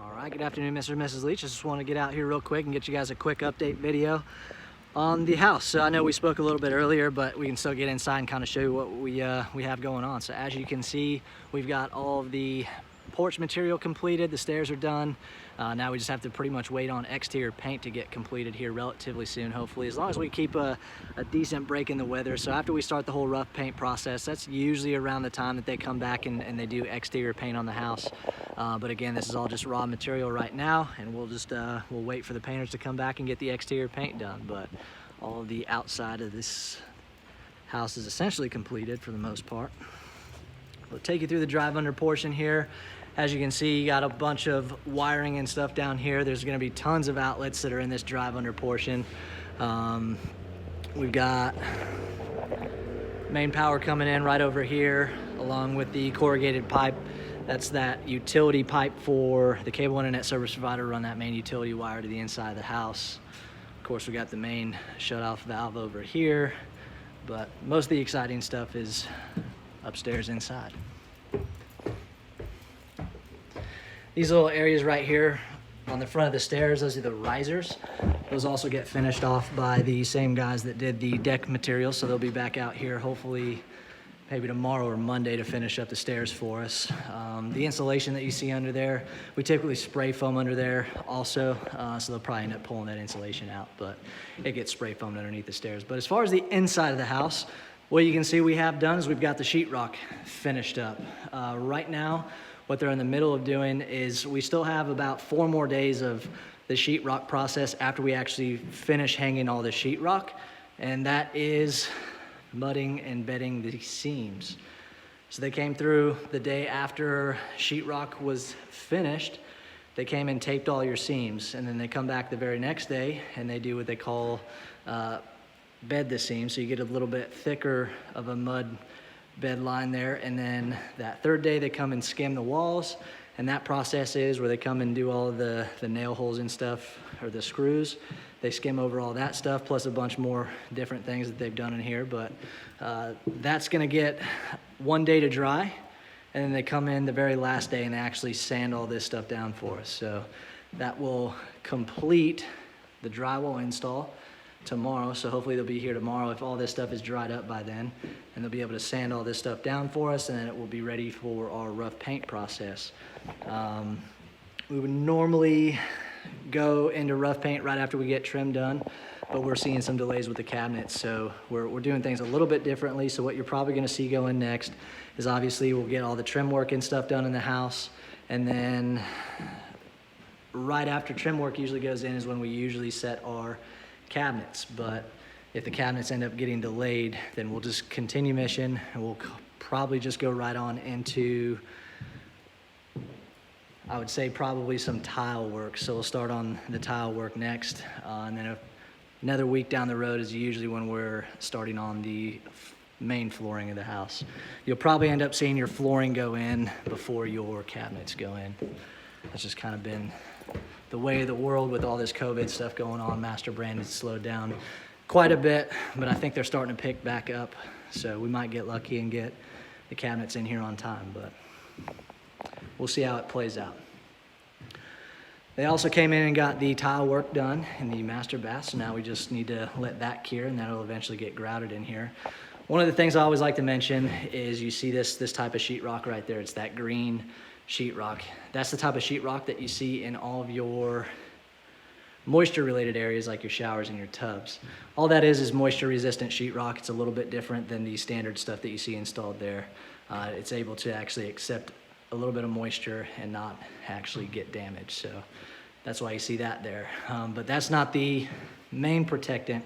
All right, good afternoon, Mr. and Mrs. Leach. I just want to get out here real quick and get you guys a quick update video on the house. So I know we spoke a little bit earlier, but we can still get inside and kind of show you what we have going on. So as you can see, we've got all of the porch material completed. The stairs are done. Now we just have to pretty much wait on exterior paint to get completed here relatively soon, hopefully, as long as we keep a decent break in the weather. So after we start the whole rough paint process, that's usually around the time that they come back and they do exterior paint on the house. But again, this is all just raw material right now, and we'll just we'll wait for the painters to come back and get the exterior paint done. But all of the outside of this house is essentially completed for the most part. We'll take you through the drive under portion here. As you can see, you got a bunch of wiring and stuff down here. There's gonna be tons of outlets that are in this drive under portion. We've got main power coming in right over here, along with the corrugated pipe. That's that utility pipe for the cable internet service provider to run that main utility wire to the inside of the house. Of course, we got the main shut-off valve over here, but most of the exciting stuff is upstairs inside. These little areas right here on the front of the stairs, those are the risers. Those also get finished off by the same guys that did the deck material, so they'll be back out here hopefully maybe tomorrow or Monday to finish up the stairs for us. The insulation that you see under there, we typically spray foam under there also, so they'll probably end up pulling that insulation out, but it gets spray foamed underneath the stairs. But as far as the inside of the house, what you can see we have done is we've got the sheetrock finished up. Right now, what they're in the middle of doing is we still have about 4 more days of the sheetrock process after we actually finish hanging all the sheetrock, and that is mudding and bedding the seams. So they came through the day after sheetrock was finished. They came and taped all your seams, and then they come back the very next day and they do what they call bed the seams, so you get a little bit thicker of a mud bed line there. And then that third day they come and skim the walls, and that process is where they come and do all the nail holes and stuff, or the screws. They skim over all that stuff, plus a bunch more different things that they've done in here. But that's gonna get 1 day to dry, and then they come in the very last day and they actually sand all this stuff down for us. So that will complete the drywall install tomorrow. So hopefully they'll be here tomorrow if all this stuff is dried up by then, and they'll be able to sand all this stuff down for us, and then it will be ready for our rough paint process. We would normally go into rough paint right after we get trim done, but we're seeing some delays with the cabinets, so we're doing things a little bit differently. So what you're probably going to see going next is obviously we'll get all the trim work and stuff done in the house, and then right after trim work usually goes in is when we usually set our cabinets. But if the cabinets end up getting delayed, then we'll just continue mission, and we'll probably just go right on into, I would say, probably some tile work. So we'll start on the tile work next, and then another week down the road is usually when we're starting on the main flooring of the house. You'll probably end up seeing your flooring go in before your cabinets go in. That's just kind of been the way of the world with all this COVID stuff going on. Master brand has slowed down quite a bit, but I think they're starting to pick back up. So we might get lucky and get the cabinets in here on time, but we'll see how it plays out. They also came in and got the tile work done in the master bath, so now we just need to let that cure, and that'll eventually get grouted in here. One of the things I always like to mention is you see this type of sheetrock right there. It's that green sheetrock. That's the type of sheetrock that you see in all of your moisture related areas like your showers and your tubs. All that is moisture resistant sheetrock. It's a little bit different than the standard stuff that you see installed there. It's able to actually accept a little bit of moisture and not actually get damaged. So that's why you see that there. But that's not the main protectant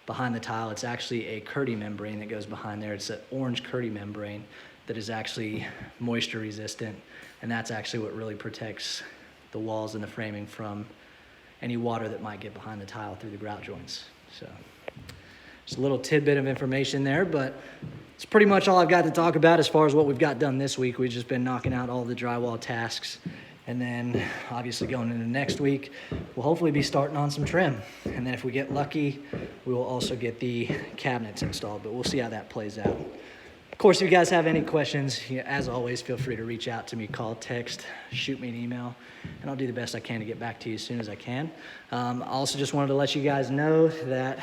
behind the tile. It's actually a Kerdi membrane that goes behind there. It's an orange Kerdi membrane that is actually moisture resistant, and that's actually what really protects the walls and the framing from any water that might get behind the tile through the grout joints. So just a little tidbit of information there, but it's pretty much all I've got to talk about as far as what we've got done this week. We've just been knocking out all the drywall tasks, and then obviously going into next week, we'll hopefully be starting on some trim. And then if we get lucky, we will also get the cabinets installed, but we'll see how that plays out. Of course, if you guys have any questions, as always, feel free to reach out to me, call, text, shoot me an email, and I'll do the best I can to get back to you as soon as I can. I also just wanted to let you guys know that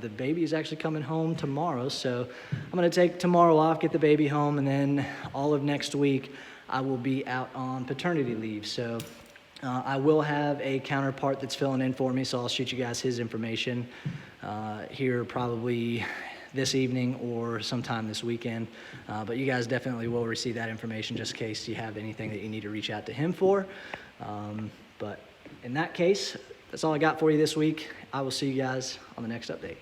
the baby is actually coming home tomorrow, so I'm going to take tomorrow off, get the baby home, and then all of next week I will be out on paternity leave. So I will have a counterpart that's filling in for me, so I'll shoot you guys his information here probably this evening or sometime this weekend. But you guys definitely will receive that information just in case you have anything that you need to reach out to him for. But in that case, that's all I got for you this week. I will see you guys on the next update.